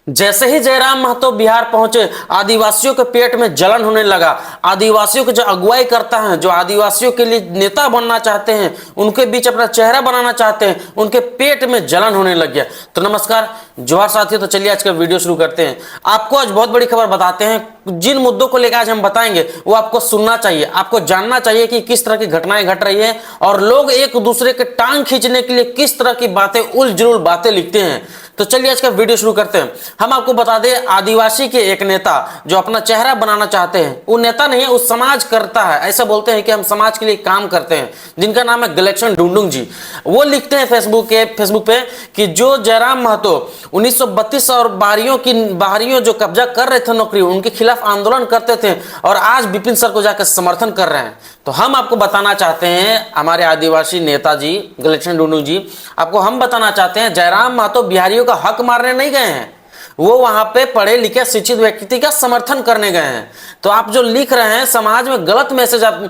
जैसे ही जयराम महतो बिहार पहुंचे, आदिवासियों के पेट में जलन होने लगा। आदिवासियों की जो अगुवाई करता है, जो आदिवासियों के लिए नेता बनना चाहते हैं, उनके बीच अपना चेहरा बनाना चाहते हैं, उनके पेट में जलन होने लग गया। तो नमस्कार, जोहार साथियों। तो चलिए आज का वीडियो शुरू करते हैं। आपको आज बहुत बड़ी खबर बताते हैं। जिन मुद्दों को लेकर आज हम बताएंगे वो आपको सुनना चाहिए, आपको जानना चाहिए कि किस तरह की घटनाएं घट रही है और लोग एक दूसरे के टांग खींचने के लिए किस तरह की बातें, उलझुल बातें लिखते हैं। तो चलिए आज का वीडियो शुरू करते हैं। हम आपको बता दें, आदिवासी के एक नेता जो अपना चेहरा बनाना चाहते हैं, वो नेता नहीं है, वो समाज करता है। ऐसा बोलते हैं कि हम समाज के लिए काम करते हैं, जिनका नाम है गलेक्शन डुंडुंग जी। वो लिखते हैं फेसबुक पे कि जो जयराम महतो 1932 और बाहरियों जो कब्जा कर रहे थे नौकरी, उनके खिलाफ आंदोलन करते थे और आज विपिन सर को जाकर समर्थन कर रहे हैं। तो हम आपको बताना चाहते हैं, हमारे आदिवासी नेताजी गलेक्शन डुंडुंग जी, आपको हम बताना चाहते हैं, जयराम महतो बिहारियों का हक मारने नहीं गए हैं, वो वहां पे पढ़े लिखे शिक्षित व्यक्ति का समर्थन करने गए हैं। तो आप जो लिख रहे हैं, समाज में गलत मैसेज आप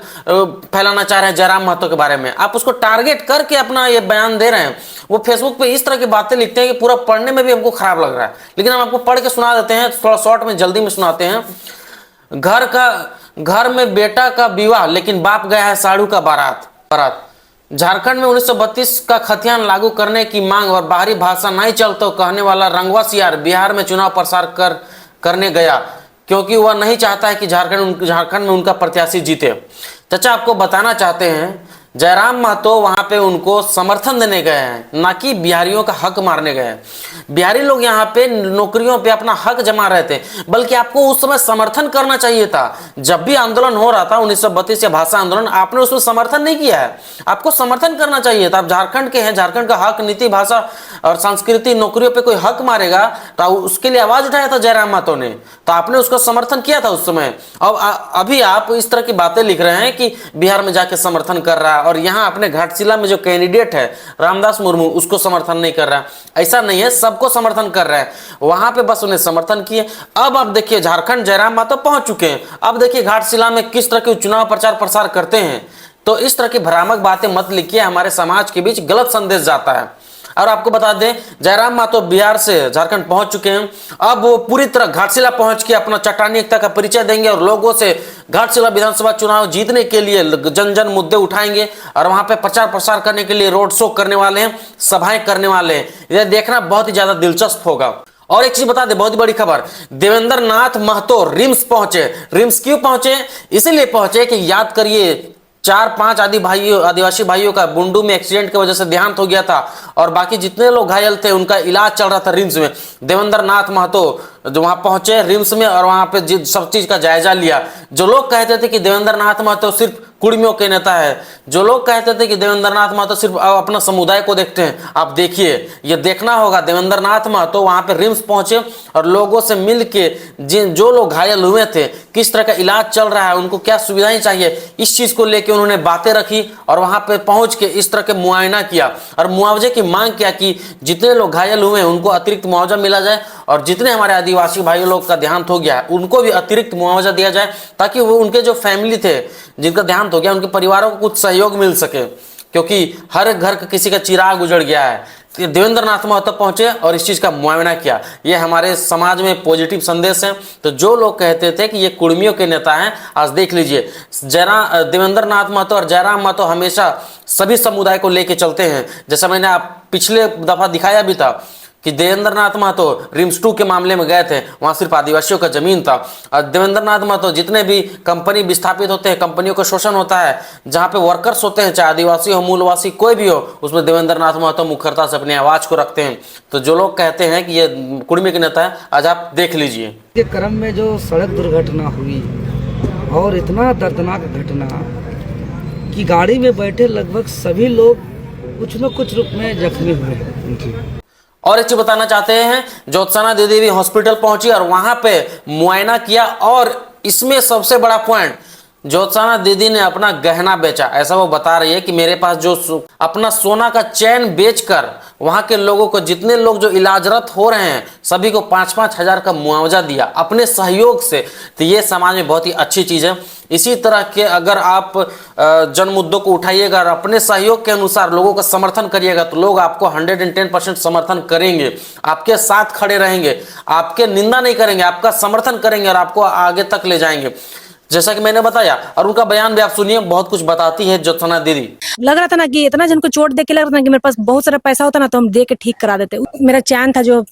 फैलाना चाह रहे हैं जयराम महतो के बारे में, आप उसको टारगेट करके अपना ये बयान दे रहे हैं। वो फेसबुक पे इस तरह की बातें लिखते हैं कि पूरा पढ़ने में भी हमको खराब लग रहा है, लेकिन हम आपको पढ़ के सुना देते हैं, थोड़ा शॉर्ट में जल्दी में सुनाते हैं। घर में बेटा का विवाह, लेकिन बाप गया है साढ़ू का बारात। झारखंड में 1932 का खतियान लागू करने की मांग और बाहरी भाषा नहीं चलता कहने वाला रंगवा सियार बिहार में चुनाव प्रचार करने गया, क्योंकि वह नहीं चाहता है कि झारखंड में उनका प्रत्याशी जीते। चाचा आपको बताना चाहते हैं, जयराम महतो वहां पे उनको समर्थन देने गए हैं, ना कि बिहारियों का हक मारने गए हैं। बिहारी लोग यहाँ पे नौकरियों पे अपना हक जमा रहे थे, बल्कि आपको उस समय समर्थन करना चाहिए था। जब भी आंदोलन हो रहा था 1932 या भाषा आंदोलन, आपने उसमें समर्थन नहीं किया है। आपको समर्थन करना चाहिए था। आप झारखंड के हैं, झारखंड का हक, नीति, भाषा और संस्कृति, नौकरियों पे कोई हक मारेगा तो उसके लिए आवाज उठाया था जयराम महतो ने, तो आपने उसका समर्थन किया था उस समय। अब अभी आप इस तरह की बातें लिख रहे हैं कि बिहार में जाके समर्थन कर रहा है और यहाँ अपने घाटशिला में जो कैंडिडेट है रामदास मुर्मू, उसको समर्थन नहीं कर रहा है। ऐसा नहीं है, सबको समर्थन कर रहा है। वहां पे बस उन्हें समर्थन किए। अब आप देखिए, झारखंड जयराम महतो पहुंच चुके हैं। अब देखिए घाटशिला में किस तरह के चुनाव प्रचार प्रसार करते हैं। तो इस तरह की भ्रामक बातें मत लिखिए, हमारे समाज के बीच गलत संदेश जाता है। और आपको बता दें, जयराम महतो बिहार से झारखंड पहुंच चुके हैं। अब वो पूरी तरह घाटशिला पहुंच के अपना चट्टानी एकता का परिचय देंगे और लोगों से घाटशिला विधानसभा चुनाव जीतने के लिए जन मुद्दे उठाएंगे और वहां पे प्रचार प्रसार करने के लिए रोड शो करने वाले हैं, सभाएं करने वाले हैं। यह देखना बहुत ही ज्यादा दिलचस्प होगा। और एक चीज बता दे, बहुत बड़ी खबर, देवेंद्र नाथ महतो रिम्स पहुंचे। रिम्स क्यों पहुंचे? इसीलिए पहुंचे कि याद करिए, 4-5 आदिवासी भाइयों का बुंडू में एक्सीडेंट की वजह से देहांत हो गया था और बाकी जितने लोग घायल थे उनका इलाज चल रहा था रिम्स में। देवेंद्र नाथ महतो जो वहां पहुंचे रिम्स में और वहां पे सब चीज का जायजा लिया। जो लोग कहते थे कि देवेंद्र नाथ महतो सिर्फ कुर्मियों के नेता है, जो लोग कहते थे कि देवेंद्र नाथ महतो सिर्फ अपना समुदाय को देखते हैं, आप देखिए, ये देखना होगा। देवेंद्र नाथ महतो वहां पे रिम्स पहुंचे और लोगों से मिल के जो लोग घायल हुए थे, किस तरह का इलाज चल रहा है, उनको क्या सुविधाएं चाहिए, इस चीज को लेकर उन्होंने बातें रखी और वहां पे पहुंच के इस तरह के मुआयना किया और मुआवजे की मांग किया कि जितने लोग घायल हुए हैं उनको अतिरिक्त मुआवजा मिला जाए और जितने हमारे आदिवासी भाई लोग का देहांत हो गया है उनको भी अतिरिक्त मुआवजा दिया जाए, ताकि वो उनके जो फैमिली थे जिनका देहांत हो गया, उनके परिवारों को कुछ सहयोग मिल सके, क्योंकि हर घर का किसी का चिराग उजड़ गया है। तो देवेंद्र नाथ महतो पहुंचे और इस चीज का मुआयना किया। ये हमारे समाज में पॉजिटिव संदेश है। तो जो लोग कहते थे कि ये कुर्मियों के नेता हैं, आज देख लीजिए, देवेंद्र नाथ महतो और जयराम महतो हमेशा सभी समुदाय को लेके चलते हैं। जैसा मैंने आप पिछले दफा दिखाया भी था कि देवेंद्र नाथ महतो रिम्स 2 के मामले में गए थे, वहां सिर्फ आदिवासियों का जमीन था। और देवेंद्र नाथ महतो जितने भी कंपनी विस्थापित होते हैं, कंपनियों का शोषण होता है, जहां पे वर्कर्स होते हैं, चाहे आदिवासी हो, मूलवासी, कोई भी हो, उसमें देवेंद्र नाथ महतो मुखरता से अपनी आवाज को रखते हैं। तो जो लोग कहते हैं कि ये कुर्मी के नेता है, आज आप देख लीजिए। के क्रम में जो सड़क दुर्घटना हुई और इतना दर्दनाक घटना कि गाड़ी में बैठे लगभग सभी लोग कुछ न कुछ रूप में जख्मी हुए। और एक चीज बताना चाहते हैं, ज्योत्सना दीदी भी हॉस्पिटल पहुंची और वहां पे मुआयना किया। और इसमें सबसे बड़ा पॉइंट, ज्योत्सना दीदी ने अपना गहना बेचा, ऐसा वो बता रही है कि मेरे पास जो अपना सोना का चैन बेचकर वहां के लोगों को, जितने लोग जो इलाजरत हो रहे हैं सभी को 5-5 हजार का मुआवजा दिया अपने सहयोग से। तो ये समाज में बहुत ही अच्छी चीज़ है। इसी तरह के अगर आप जन मुद्दों को उठाइएगा और अपने सहयोग के अनुसार लोगों का समर्थन करिएगा तो लोग आपको 110% समर्थन करेंगे, आपके साथ खड़े रहेंगे, आपके निंदा नहीं करेंगे, आपका समर्थन करेंगे और आपको आगे तक ले जाएंगे, जैसा कि मैंने बताया। और उनका बयान भी आप सुनिए, बहुत कुछ बताती है ज्योत्सना दीदी। लग रहा था ना कि इतना जन को चोट देख के लग रहा था ना कि मेरे पास बहुत सारा पैसा होता ना तो हम दे के ठीक करा देते। मेरा चैन था जो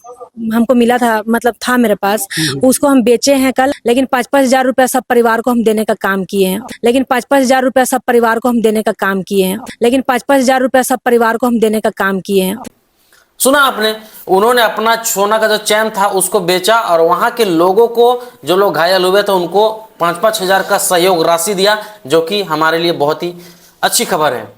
हमको मिला था, मतलब था मेरे पास, उसको हम बेचे हैं कल, लेकिन 5-5 हजार रुपया सब परिवार को हम देने का काम किए हैं। लेकिन 5-5 हजार रुपया सब परिवार को हम देने का काम किए हैं। लेकिन 5-5 हजार रुपया सब परिवार को हम देने का काम किए हैं। सुना आपने, उन्होंने अपना सोना का जो चैन था उसको बेचा और वहां के लोगों को, जो लोग घायल हुए थे, उनको 5-5 हजार का सहयोग राशि दिया, जो कि हमारे लिए बहुत ही अच्छी खबर है।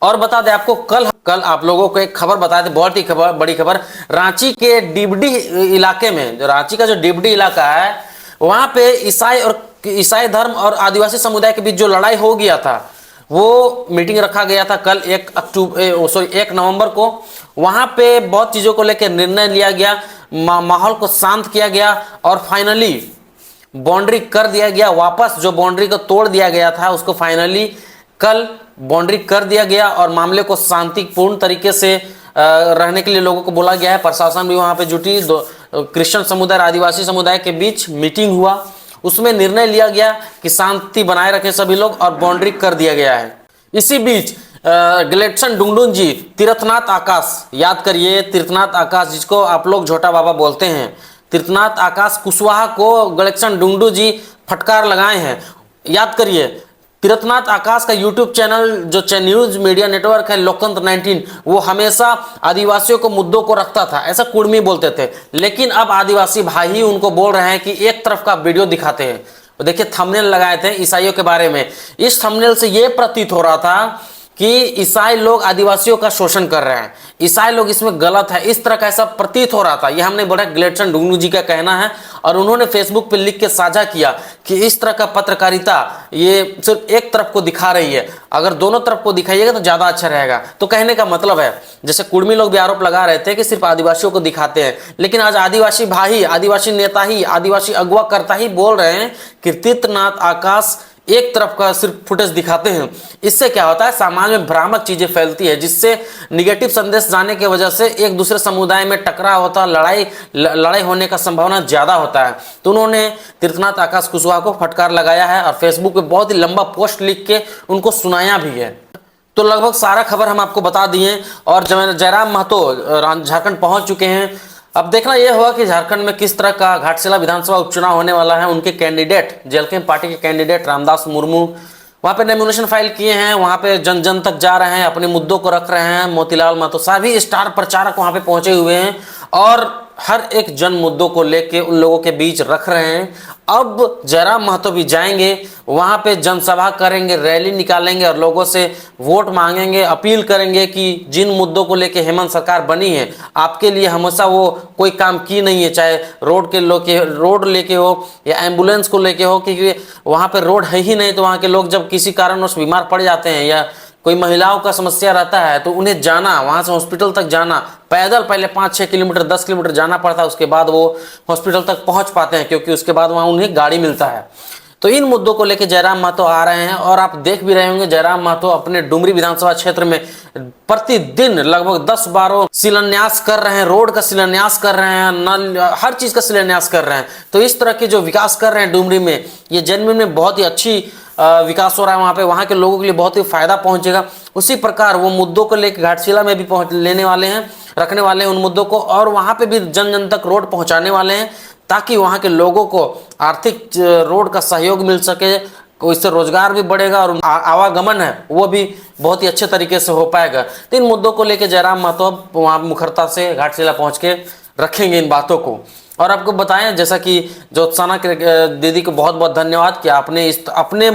और बता दें आपको, कल आप लोगों को एक खबर बताए थे, बहुत ही बड़ी खबर। रांची के डिबडी इलाके में, जो रांची का जो डिबडी इलाका है, वहां पे ईसाई धर्म और आदिवासी समुदाय के बीच जो लड़ाई हो गया था, वो मीटिंग रखा गया था कल 1 नवंबर को। वहां पे बहुत चीजों को लेकर निर्णय लिया गया, माहौल को शांत किया गया और फाइनली बाउंड्री कर दिया गया। वापस जो बाउंड्री को तोड़ दिया गया था उसको फाइनली कल बाउंड्री कर दिया गया और मामले को शांतिपूर्ण तरीके से रहने के लिए लोगों को बोला गया है। प्रशासन भी वहां पे जुटी, क्रिश्चियन समुदाय, आदिवासी समुदाय के बीच मीटिंग हुआ, उसमें निर्णय लिया गया कि शांति बनाए रखें सभी लोग और बाउंड्री कर दिया गया है। इसी बीच ग्लेडसन डुंगडुन जी, तीर्थनाथ आकाश, याद करिए तीर्थनाथ आकाश, जिसको आप लोग झोटा बाबा बोलते हैं, तीर्थनाथ आकाश कुशवाहा को ग्लेडसन डुंगडू जी फटकार लगाए हैं। याद करिए, तीर्थनाथ आकाश का यूट्यूब चैनल जो न्यूज मीडिया नेटवर्क है लोकतंत्र 19, वो हमेशा आदिवासियों को मुद्दों को रखता था, ऐसा कुर्मी बोलते थे। लेकिन अब आदिवासी भाई ही उनको बोल रहे हैं कि एक तरफ का वीडियो दिखाते हैं। देखिए थंबनेल लगाए थे ईसाइयों के बारे में, इस थंबनेल से ये प्रतीत हो रहा था कि ईसाई लोग आदिवासियों का शोषण कर रहे हैं, ईसाई लोग इसमें गलत है, इस तरह का ऐसा प्रतीत हो रहा था। यह हमने बड़ा ग्लेडसन डुंगडू जी का कहना है और उन्होंने फेसबुक पे लिख के साझा किया कि इस तरह का पत्रकारिता ये सिर्फ एक तरफ को दिखा रही है, अगर दोनों तरफ को दिखाइएगा तो ज्यादा अच्छा रहेगा। तो कहने का मतलब है, जैसे कुर्मी लोग भी आरोप लगा रहे थे कि सिर्फ आदिवासियों को दिखाते हैं, लेकिन आज आदिवासी भाई, आदिवासी नेता ही, आदिवासी अगुवा करता ही बोल रहे हैं कि तीर्थनाथ आकाश एक तरफ का सिर्फ फुटेज दिखाते हैं। इससे क्या होता है, समाज में भ्रामक चीजें फैलती है, जिससे निगेटिव संदेश जाने की वजह से एक दूसरे समुदाय में टकराव होता है, लड़ाई होने का संभावना ज्यादा होता है। तो उन्होंने तीर्थनाथ आकाश कुशवाहा को फटकार लगाया है और फेसबुक पे बहुत ही लंबा पोस्ट लिख के उनको सुनाया भी है। तो लगभग सारा खबर हम आपको बता दिए और जयराम महतो झारखंड पहुंच चुके हैं। अब देखना यह होगा कि झारखंड में किस तरह का घाटशिला विधानसभा उपचुनाव होने वाला है। उनके कैंडिडेट, जेएलके पार्टी के कैंडिडेट रामदास मुर्मू वहां पे नॉमिनेशन फाइल किए हैं, वहां पे जन जन तक जा रहे हैं, अपने मुद्दों को रख रहे हैं। मोतीलाल महतो सभी स्टार प्रचारक वहां पे पहुंचे हुए हैं और हर एक जन मुद्दों को लेके उन लोगों के बीच रख रहे हैं। अब जयराम महतो भी जाएंगे वहां पे, जनसभा करेंगे, रैली निकालेंगे और लोगों से वोट मांगेंगे, अपील करेंगे कि जिन मुद्दों को लेके हेमंत सरकार बनी है आपके लिए हमेशा वो कोई काम की नहीं है, चाहे रोड लेके हो या एम्बुलेंस को लेके हो, क्योंकि वहां पे रोड है ही नहीं। तो वहां के लोग जब किसी कारणवश बीमार पड़ जाते हैं या कोई महिलाओं का समस्या रहता है तो उन्हें जाना, वहां से हॉस्पिटल तक जाना, पैदल पहले 5-6 किलोमीटर 10 किलोमीटर जाना पड़ता है, उसके बाद वो हॉस्पिटल तक पहुंच पाते हैं, क्योंकि उसके बाद वहां उन्हें गाड़ी मिलता है। तो इन मुद्दों को लेकर जयराम महतो आ रहे हैं और आप देख भी रहे होंगे जयराम महतो अपने डुमरी विधानसभा क्षेत्र में प्रतिदिन लगभग 10-12 शिलान्यास कर रहे हैं, रोड का शिलान्यास कर रहे हैं, नल, हर चीज का शिलान्यास कर रहे हैं। तो इस तरह के जो विकास कर रहे हैं डुमरी में, ये जनमिन में बहुत ही अच्छी विकास हो रहा है, वहाँ पे वहाँ के लोगों के लिए बहुत ही फायदा पहुंचेगा। उसी प्रकार वो मुद्दों को लेकर घाटशिला में भी लेने वाले हैं, रखने वाले हैं उन मुद्दों को, और वहाँ पे भी जन जन तक रोड पहुँचाने वाले हैं, ताकि वहाँ के लोगों को आर्थिक रोड का सहयोग मिल सके, इससे रोजगार भी बढ़ेगा और आवागमन है वो भी बहुत ही अच्छे तरीके से हो पाएगा। तो इन मुद्दों को लेकर जयराम महतो वहाँ मुखरता से घाटशिला पहुँच के रखेंगे इन बातों को। और आपको बताएं, जैसा कि ज्योत्सना दीदी को बहुत बहुत धन्यवाद कि आपने अपने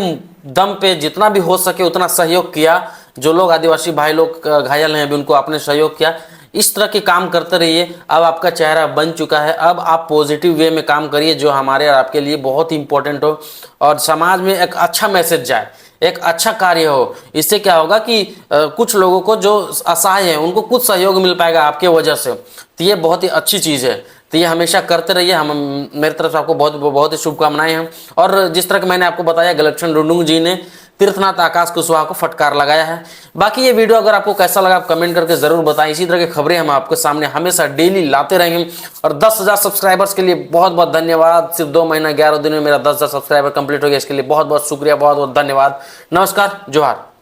दम पे जितना भी हो सके उतना सहयोग किया। जो लोग आदिवासी भाई लोग घायल हैं अभी उनको आपने सहयोग किया, इस तरह के काम करते रहिए। अब आपका चेहरा बन चुका है, अब आप पॉजिटिव वे में काम करिए जो हमारे और आपके लिए बहुत ही इंपॉर्टेंट हो और समाज में एक अच्छा मैसेज जाए, एक अच्छा कार्य हो। इससे क्या होगा कि कुछ लोगों को जो असहाय हैं उनको कुछ सहयोग मिल पाएगा आपके वजह से। तो ये बहुत ही अच्छी चीज़ है, तो ये हमेशा करते रहिए। हम मेरी तरफ से आपको बहुत बहुत ही शुभकामनाएं हैं। और जिस तरह कि मैंने आपको बताया, गलक्षण रुंडुंग जी ने तीर्थनाथ आकाश कुशवाहा को फटकार लगाया है। बाकी ये वीडियो अगर आपको कैसा लगा आप कमेंट करके जरूर बताएं। इसी तरह की खबरें हम आपके सामने हमेशा डेली लाते रहेंगे। और 10,000 सब्सक्राइबर्स के लिए बहुत बहुत धन्यवाद। सिर्फ 2 महीना 11 दिन में मेरा 10,000 सब्सक्राइबर कंप्लीट हो गया, इसके लिए बहुत बहुत शुक्रिया, बहुत बहुत धन्यवाद। नमस्कार, जोहार।